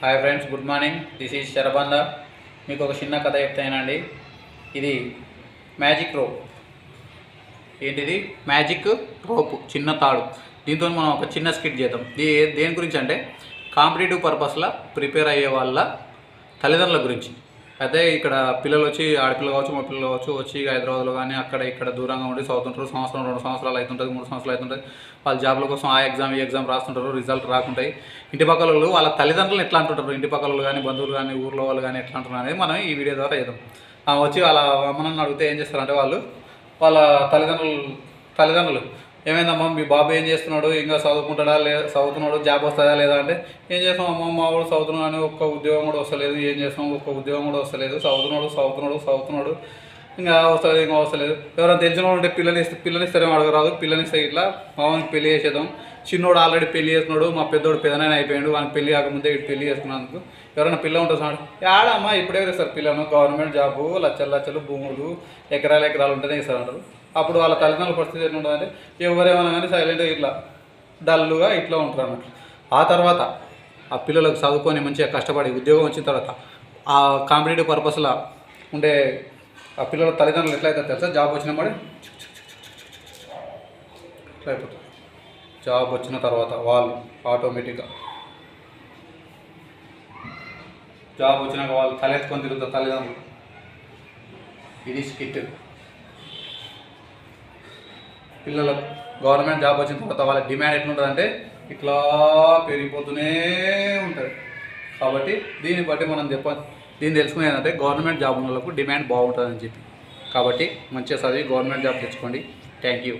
Hi friends, good morning. This is Sharabanda. మీకు ఒక చిన్న కథ చెప్తానండి. ఇది మ్యాజిక్ రోప్. ఏంటిది? మ్యాజిక్ రోప్, చిన్న తాడు. దీంతో మనం ఒక చిన్న స్కిట్ చేద్దాం. దేని గురించి అంటే కాంపిటేటివ్ పర్పస్లో ప్రిపేర్ అయ్యే వాళ్ళ తల్లిదండ్రుల గురించి. అయితే ఇక్కడ పిల్లలు వచ్చి, ఆడపిల్లలు కావచ్చు, మా పిల్లలు కావచ్చు, వచ్చి హైదరాబాద్లో కానీ అక్కడ ఇక్కడ దూరంగా ఉండి చదువుతుంటారు. సంవత్సరం 2 సంవత్సరాలు అవుతుంటుంది, 3 సంవత్సరాలు అవుతుంటుంది. వాళ్ళ జాబ్ల కోసం ఆ ఎగ్జామ్ ఈ ఎగ్జామ్ రాస్తుంటారు, రిజల్ట్ రాకుంటాయి. ఇంటి పక్కల వాళ్ళు వాళ్ళ తల్లిదండ్రులు ఎట్లా అంటుంటారు, ఇంటి పక్కల వాళ్ళు కానీ, బంధువులు కానీ, ఊర్లో వాళ్ళు కానీ ఎట్లా అంటున్నారు అనేది మనం ఈ వీడియో ద్వారా చేద్దాం. వచ్చి వాళ్ళ అమ్మనన్ను అడిగితే ఏం చేస్తారంటే వాళ్ళ తల్లిదండ్రులు ఏమైందమ్మా మీ బాబు ఏం చేస్తున్నాడు, ఇంకా చదువుకుంటాడా చదువుతున్నాడు, జాబ్ వస్తుందా లేదా అంటే ఏం చేస్తాం అమ్మ, మా వాడు చదువుతున్నాడు అని ఒక్క ఉద్యోగం కూడా వస్తలేదు. ఏం చేస్తాం, ఒక్క ఉద్యోగం కూడా వస్తలేదు. చదువుతున్నాడు ఇంకా వస్తలేదు. ఎవరైనా తెలిసిన వాళ్ళు ఉంటే పిల్లనిస్తారేమో అడగరాదు. పిల్లనిస్తే ఇట్లా మామూలుగా పెళ్లి చేసేద్దాం. చిన్నోడు ఆల్రెడీ పెళ్లి చేస్తున్నాడు, మా పెద్దోడు పెదనైనా అయిపోయాడు, వానికి పెళ్లి కాకముందే ఇటు పెళ్లి చేసుకున్నందుకు ఎవరైనా పిల్ల ఉంటుంది సార్. ఆడమ్మా ఇప్పుడే ఇస్తారు పిల్లను, గవర్నమెంట్ జాబు, లక్షలు భూములు, ఎకరాలు ఉంటేనే ఇస్తారంటారు. అప్పుడు వాళ్ళ తల్లిదండ్రుల పరిస్థితి ఎట్లుంటుందంటే ఎవరేమన్నా కానీ సైలెంట్గా ఇట్లా డల్లుగా ఇట్లా ఉంటారు అన్నట్లు. ఆ తర్వాత ఆ పిల్లలకు చదువుకొని మంచిగా కష్టపడి ఉద్యోగం వచ్చిన తర్వాత ఆ కాంపిటేటివ్ పర్పస్లో ఉండే ఆ పిల్లల తల్లిదండ్రులు ఎట్లయితే తెలుసా, జాబ్ వచ్చినప్పుడు ఎట్లా అయిపోతుంది. జాబ్ వచ్చిన తర్వాత వాళ్ళు ఆటోమేటిక్గా జాబ్ వచ్చినాక వాళ్ళు తలెత్తుకొని తిరుగుతారు తల్లిదండ్రులు. ఇది స్కిట్. పిల్లలకు గవర్నమెంట్ జాబ్ వచ్చిన తర్వాత వాళ్ళ డిమాండ్ ఎట్లుంటుందంటే ఇట్లా పెరిగిపోతూనే ఉంటుంది. కాబట్టి దీన్ని బట్టి మనం దీన్ని తెలుసుకునేది ఏంటంటే గవర్నమెంట్ జాబ్ ఉన్న వాళ్ళకు డిమాండ్ బాగుంటుందని చెప్పి. కాబట్టి మంచిగా చదివి గవర్నమెంట్ జాబ్ తెచ్చుకోండి. Thank you.